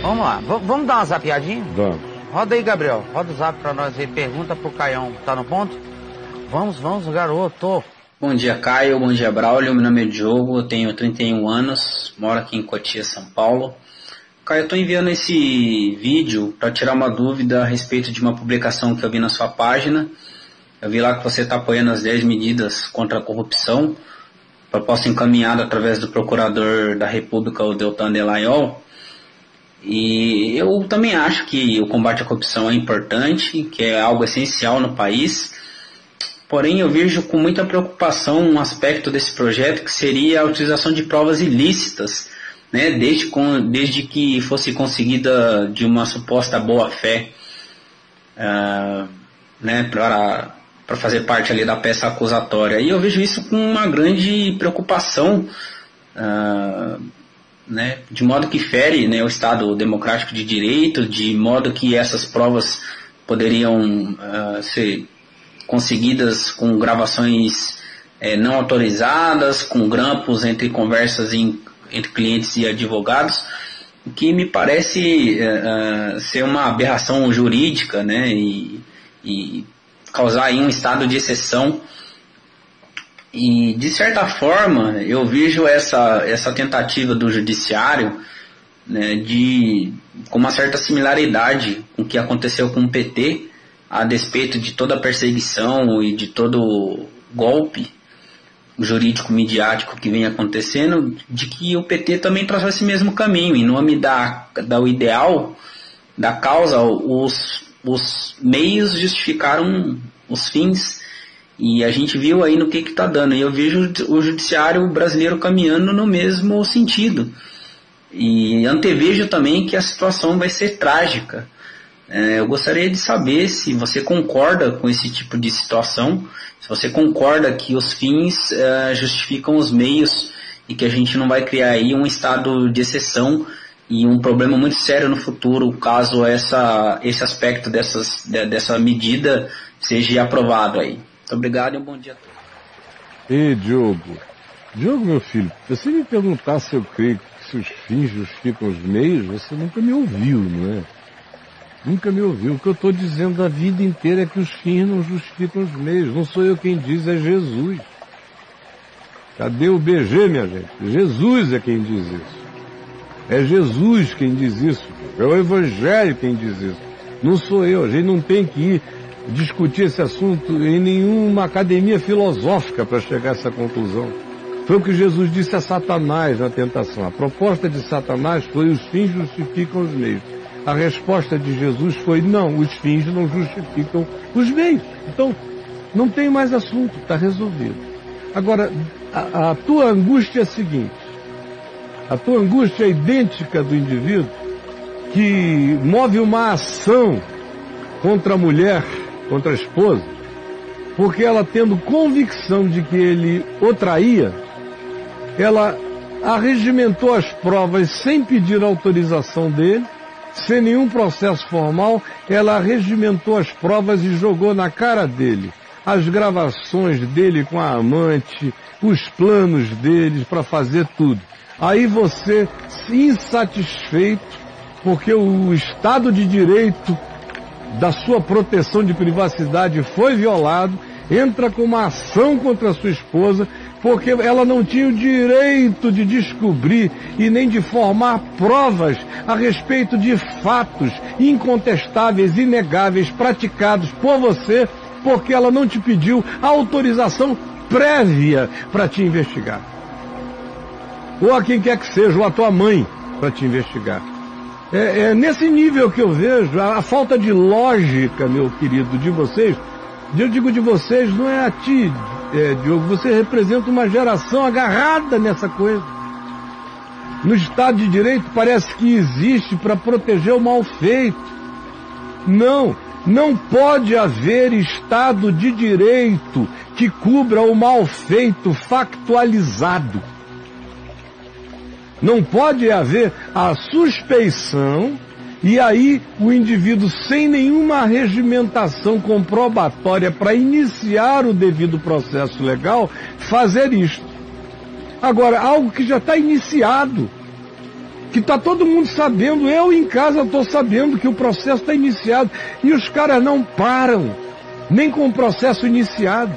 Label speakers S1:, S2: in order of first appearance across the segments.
S1: Vamos lá, vamos dar uma zapiadinha?
S2: Vamos.
S1: Roda aí, Gabriel. Roda o zap pra nós aí. Pergunta pro Caião. Tá no ponto? Vamos, garoto.
S3: Bom dia, Caio. Bom dia, Braulio. Meu nome é Diogo. Eu tenho 31 anos. Moro aqui em Cotia, São Paulo. Caio, eu tô enviando esse vídeo para tirar uma dúvida a respeito de uma publicação que eu vi na sua página. Eu vi lá que você está apoiando as 10 medidas contra a corrupção, proposta encaminhada através do Procurador da República, o Deltan Dallagnol. E eu também acho que o combate à corrupção é importante, que é algo essencial no país. Porém, eu vejo com muita preocupação um aspecto desse projeto, que seria a utilização de provas ilícitas, né, desde que fosse conseguida de uma suposta boa-fé, né, para fazer parte ali da peça acusatória. E eu vejo isso com uma grande preocupação, né, de modo que fere, né, o Estado democrático de direito, de modo que essas provas poderiam ser conseguidas com gravações não autorizadas, com grampos entre conversas entre clientes e advogados, o que me parece ser uma aberração jurídica, né, e causar aí um estado de exceção. E, de certa forma, eu vejo essa tentativa do judiciário, né, com uma certa similaridade com o que aconteceu com o PT, a despeito de toda a perseguição e de todo golpe jurídico midiático que vem acontecendo, de que o PT também traçou esse mesmo caminho. Em nome do ideal, da causa, os meios justificaram os fins, e a gente viu aí no que está dando. E eu vejo o judiciário brasileiro caminhando no mesmo sentido. E antevejo também que a situação vai ser trágica. Eu gostaria de saber se você concorda com esse tipo de situação, se você concorda que os fins justificam os meios e que a gente não vai criar aí um estado de exceção e um problema muito sério no futuro, caso esse aspecto dessa medida seja aprovado aí. Muito obrigado e um bom dia a todos.
S2: Ei, Diogo, meu filho, se você me perguntar se eu creio que se os fins justificam os meios, você nunca me ouviu, não é? Nunca me ouviu. O que eu estou dizendo a vida inteira é que os fins não justificam os meios. Não sou eu quem diz, é Jesus. Cadê o BG, minha gente? Jesus é quem diz isso. É Jesus quem diz isso. É o Evangelho quem diz isso. Não sou eu. A gente não tem que ir discutir esse assunto em nenhuma academia filosófica para chegar a essa conclusão. Foi o que Jesus disse a Satanás na tentação. A proposta de Satanás foi: os fins justificam os meios. A resposta de Jesus foi: não, os fins não justificam os meios. Então, não tem mais assunto, está resolvido. Agora, a tua angústia é a seguinte: a tua angústia é idêntica do indivíduo que move uma ação contra a mulher, contra a esposa, porque ela, tendo convicção de que ele o traía, ela arregimentou as provas sem pedir autorização dele, sem nenhum processo formal. Ela regimentou as provas e jogou na cara dele as gravações dele com a amante, os planos deles para fazer tudo. Aí você, insatisfeito, porque o Estado de Direito da sua proteção de privacidade foi violado, entra com uma ação contra a sua esposa, porque ela não tinha o direito de descobrir e nem de formar provas a respeito de fatos incontestáveis, inegáveis, praticados por você, porque ela não te pediu autorização prévia para te investigar. Ou a quem quer que seja, ou a tua mãe, para te investigar. É nesse nível que eu vejo a falta de lógica, meu querido, de vocês. Eu digo de vocês, não é a ti, Diogo. Você representa uma geração agarrada nessa coisa. No Estado de Direito parece que existe para proteger o mal feito. Não pode haver Estado de Direito que cubra o mal feito factualizado. Não pode haver a suspeição e aí o indivíduo, sem nenhuma regimentação comprobatória para iniciar o devido processo legal, fazer isto. Agora, algo que já está iniciado. que está todo mundo sabendo, eu em casa estou sabendo que o processo está iniciado, e os caras não param, nem com o processo iniciado,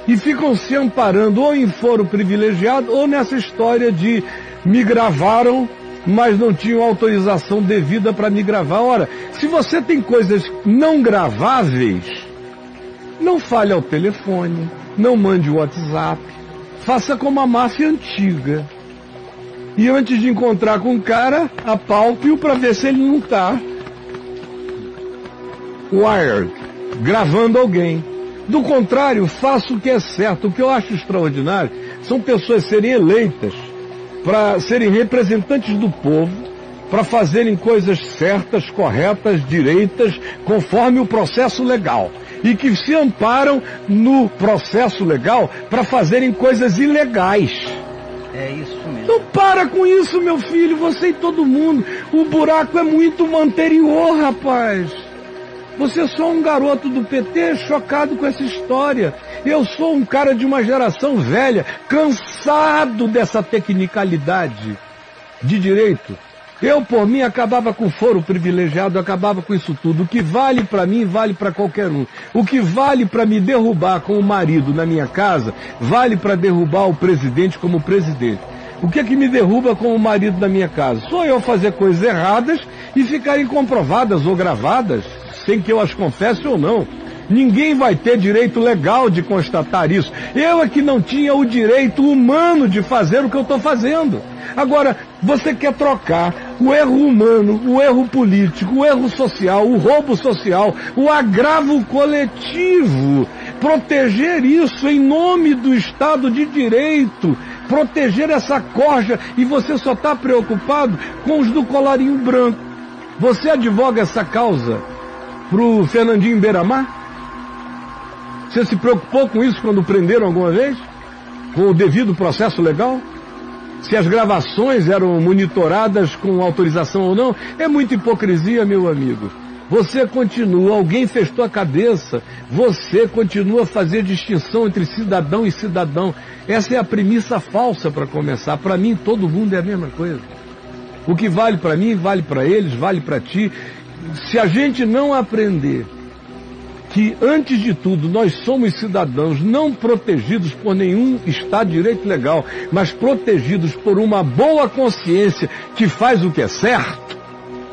S2: e ficam se amparando ou em foro privilegiado, ou nessa história de me gravaram, mas não tinham autorização devida para me gravar. Ora, se você tem coisas não graváveis, não fale ao telefone, não mande o WhatsApp, faça como a máfia antiga. E antes de encontrar com o cara, apalpe-o para ver se ele não está wired, gravando alguém. Do contrário, faça o que é certo. O que eu acho extraordinário são pessoas serem eleitas para serem representantes do povo, para fazerem coisas certas, corretas, direitas, conforme o processo legal. E que se amparam no processo legal para fazerem coisas ilegais.
S1: É isso mesmo.
S2: Então para com isso, meu filho, você e todo mundo. O buraco é muito anterior, rapaz. Você é só um garoto do PT chocado com essa história. Eu sou um cara de uma geração velha, cansado dessa tecnicalidade de direito. Eu, por mim, acabava com foro privilegiado, acabava com isso tudo. O que vale para mim, vale para qualquer um. O que vale para me derrubar como marido na minha casa, vale para derrubar o presidente como presidente. O que é que me derruba como marido na minha casa? Sou eu fazer coisas erradas e ficarem comprovadas ou gravadas, sem que eu as confesse ou não. Ninguém vai ter direito legal de constatar isso. Eu é que não tinha o direito humano de fazer o que eu estou fazendo. Agora, você quer trocar o erro humano, o erro político, o erro social, o roubo social, o agravo coletivo, proteger isso em nome do Estado de Direito, proteger essa corja, e você só está preocupado com os do colarinho branco. Você advoga essa causa pro Fernandinho Beiramar? Você se preocupou com isso quando prenderam alguma vez? Com o devido processo legal? Se as gravações eram monitoradas com autorização ou não? É muita hipocrisia, meu amigo. Você continua, alguém fez tua cabeça, você continua a fazer distinção entre cidadão e cidadão. Essa é a premissa falsa para começar. Para mim, todo mundo é a mesma coisa. O que vale para mim, vale para eles, vale para ti. Se a gente não aprender que, antes de tudo, nós somos cidadãos não protegidos por nenhum Estado de Direito legal, mas protegidos por uma boa consciência que faz o que é certo,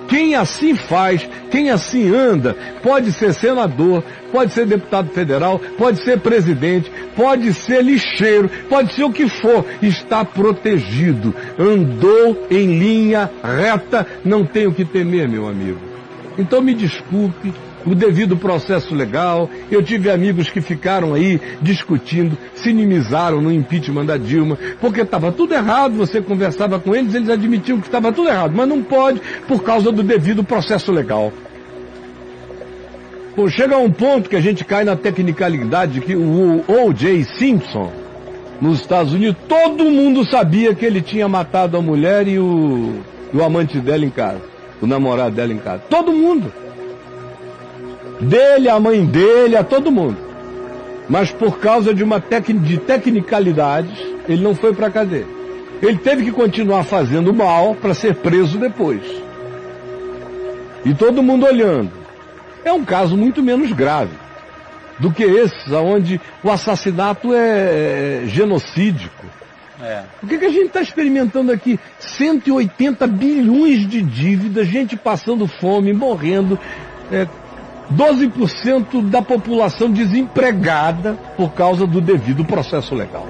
S2: quem assim faz, quem assim anda, pode ser senador, pode ser deputado federal, pode ser presidente, pode ser lixeiro, pode ser o que for, está protegido, andou em linha reta, não tem o que temer, meu amigo. Então me desculpe, o devido processo legal, eu tive amigos que ficaram aí discutindo, se inimizaram no impeachment da Dilma, porque estava tudo errado, você conversava com eles, eles admitiam que estava tudo errado, mas não pode por causa do devido processo legal. Bom, chega a um ponto que a gente cai na tecnicalidade que o O.J. Simpson, nos Estados Unidos, todo mundo sabia que ele tinha matado a mulher e o amante dela em casa, o namorado dela em casa, todo mundo. Dele, a mãe dele, a todo mundo. Mas por causa de uma tecnicalidades, ele não foi para a cadeia. Ele teve que continuar fazendo mal para ser preso depois. E todo mundo olhando. É um caso muito menos grave do que esses, onde o assassinato é genocídico. O que a gente está experimentando aqui? 180 bilhões de dívidas, gente passando fome, morrendo, 12% da população desempregada por causa do devido processo legal.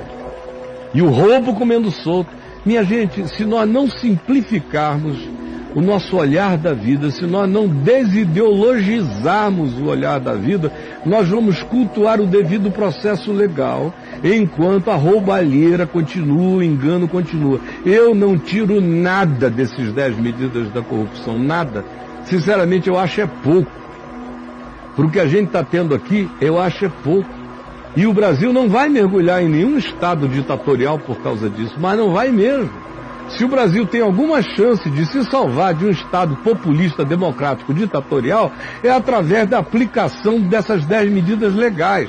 S2: E o roubo comendo solto. Minha gente, se nós não simplificarmos o nosso olhar da vida, se nós não desideologizarmos o olhar da vida, nós vamos cultuar o devido processo legal, enquanto a roubalheira continua, o engano continua. Eu não tiro nada desses 10 medidas da corrupção, nada. Sinceramente, eu acho é pouco. Para o que a gente está tendo aqui, eu acho é pouco. E o Brasil não vai mergulhar em nenhum estado ditatorial por causa disso, mas não vai mesmo. Se o Brasil tem alguma chance de se salvar de um estado populista, democrático, ditatorial, é através da aplicação dessas 10 medidas legais,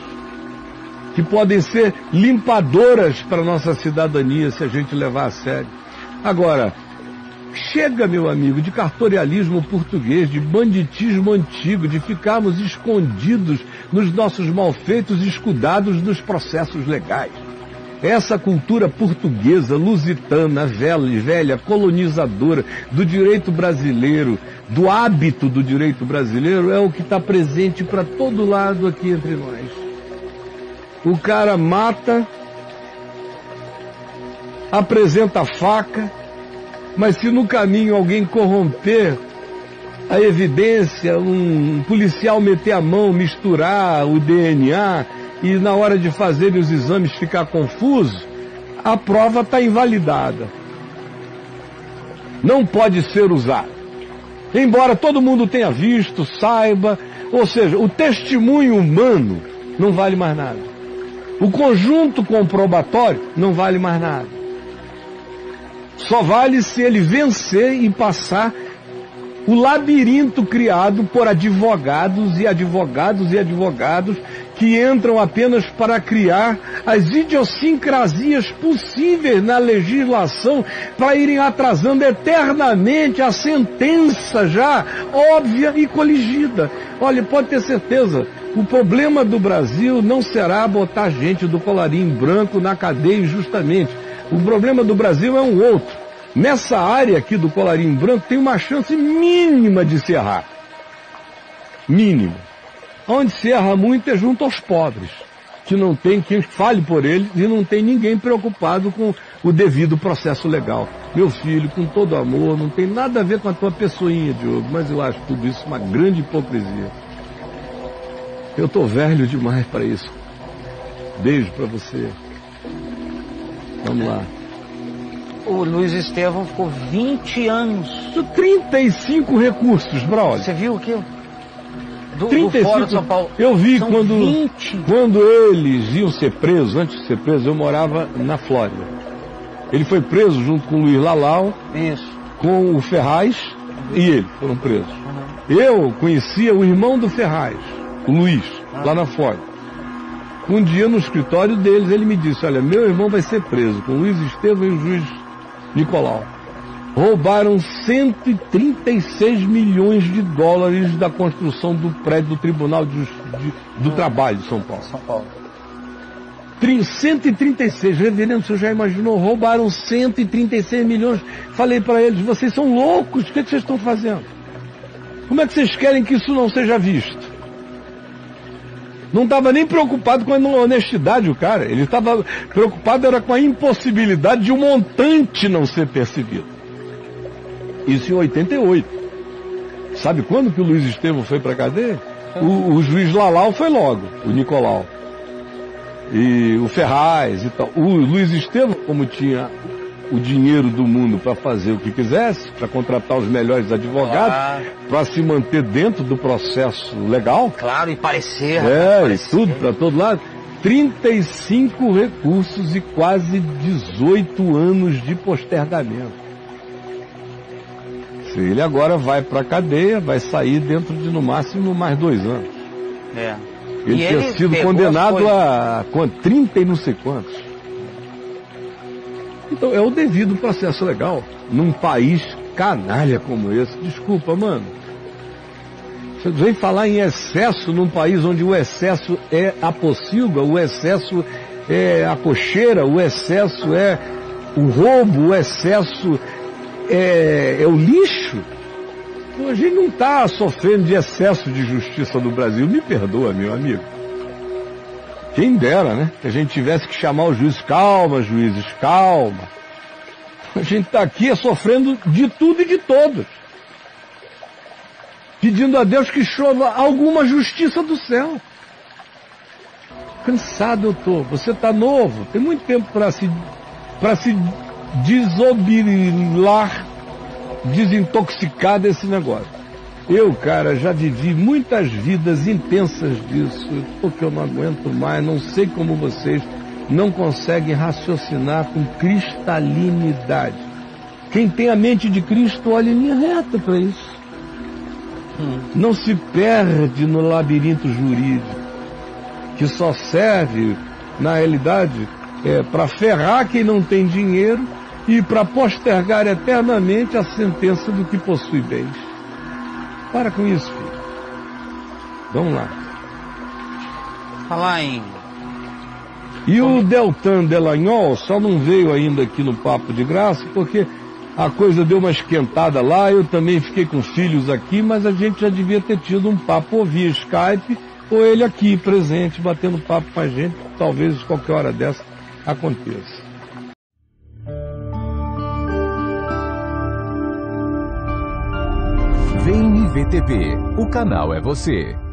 S2: que podem ser limpadoras para a nossa cidadania se a gente levar a sério. Agora, Chega, meu amigo, de cartorialismo português, de banditismo antigo, de ficarmos escondidos nos nossos malfeitos e escudados nos processos legais. Essa cultura portuguesa, lusitana, velha, colonizadora, do direito brasileiro, do hábito do direito brasileiro, é o que está presente para todo lado aqui entre nós. O cara mata, apresenta a faca, mas se no caminho alguém corromper a evidência, um policial meter a mão, misturar o DNA e na hora de fazer os exames ficar confuso, a prova está invalidada. Não pode ser usada. Embora todo mundo tenha visto, saiba, ou seja, o testemunho humano não vale mais nada. O conjunto comprobatório não vale mais nada. Só vale se ele vencer e passar o labirinto criado por advogados e advogados e advogados que entram apenas para criar as idiosincrasias possíveis na legislação para irem atrasando eternamente a sentença já óbvia e coligida. Olha, pode ter certeza, o problema do Brasil não será botar gente do colarinho branco na cadeia injustamente. O problema do Brasil é um outro. Nessa área aqui do colarinho branco tem uma chance mínima de se errar. Mínima. Onde se erra muito é junto aos pobres, que não tem quem fale por eles e não tem ninguém preocupado com o devido processo legal. Meu filho, com todo amor, não tem nada a ver com a tua pessoinha, Diogo, mas eu acho tudo isso uma grande hipocrisia. Eu estou velho demais para isso. Beijo para você. Vamos lá.
S1: O Luiz Estevão ficou 20 anos.
S2: 35 recursos, brother.
S1: Você viu aquilo? Do
S2: 35,
S1: Fórum de São Paulo.
S2: eu vi
S1: São
S2: quando
S1: 20.
S2: Quando eles iam ser presos, antes de ser preso, eu morava na Flórida. Ele foi preso junto com o Luiz Lalau,
S1: Isso.
S2: com o Ferraz e ele foram presos. Eu conhecia o irmão do Ferraz, o Luiz, lá na Flórida. Um dia no escritório deles ele me disse, olha, meu irmão vai ser preso com o Luiz Estevão e o juiz Nicolau. Roubaram 136 milhões de dólares da construção do prédio do Tribunal do Trabalho de São Paulo. 136, reverendo, você já imaginou? Roubaram 136 milhões. Falei para eles, vocês são loucos, o que vocês estão fazendo? Como é que vocês querem que isso não seja visto? Não estava nem preocupado com a honestidade o cara, ele estava preocupado era com a impossibilidade de um montante não ser percebido. Isso em 88. Sabe quando que o Luiz Estevão foi para a cadeia? O juiz Lalau foi logo, o Nicolau. E o Ferraz e tal. O Luiz Estevão, como tinha o dinheiro do mundo para fazer o que quisesse, para contratar os melhores advogados, para se manter dentro do processo legal.
S1: Claro, e parecer.
S2: E tudo para todo lado. 35 recursos e quase 18 anos de postergamento. Ele agora vai para a cadeia, vai sair dentro de no máximo mais 2 anos. Ele tinha sido condenado a 30 e não sei quantos. Então é o devido processo legal. Num país canalha como esse. Desculpa, mano. Você vem falar em excesso num país onde o excesso é a pocilga, o excesso é a cocheira, o excesso é o roubo, o excesso é o lixo. A gente não está sofrendo de excesso de justiça no Brasil. Me perdoa, meu amigo. Quem dera, né? Que a gente tivesse que chamar o juiz. Calma, juízes, calma. A gente está aqui sofrendo de tudo e de todos. Pedindo a Deus que chova alguma justiça do céu. Cansado eu tô. Você está novo. Tem muito tempo para se desobrilar, desintoxicar desse negócio. Eu, cara, já vivi muitas vidas intensas disso, porque eu não aguento mais, não sei como vocês não conseguem raciocinar com cristalinidade. Quem tem a mente de Cristo, olha em linha reta para isso. Não se perde no labirinto jurídico, que só serve, na realidade, para ferrar quem não tem dinheiro e para postergar eternamente a sentença do que possui bens. Para com isso, filho. Vamos lá.
S1: Falar em...
S2: E o Deltan Delagnol só não veio ainda aqui no Papo de Graça, porque a coisa deu uma esquentada lá, eu também fiquei com filhos aqui, mas a gente já devia ter tido um papo ou via Skype, ou ele aqui presente, batendo papo com a gente, talvez qualquer hora dessa aconteça.
S4: Vem IVTV, o canal é você.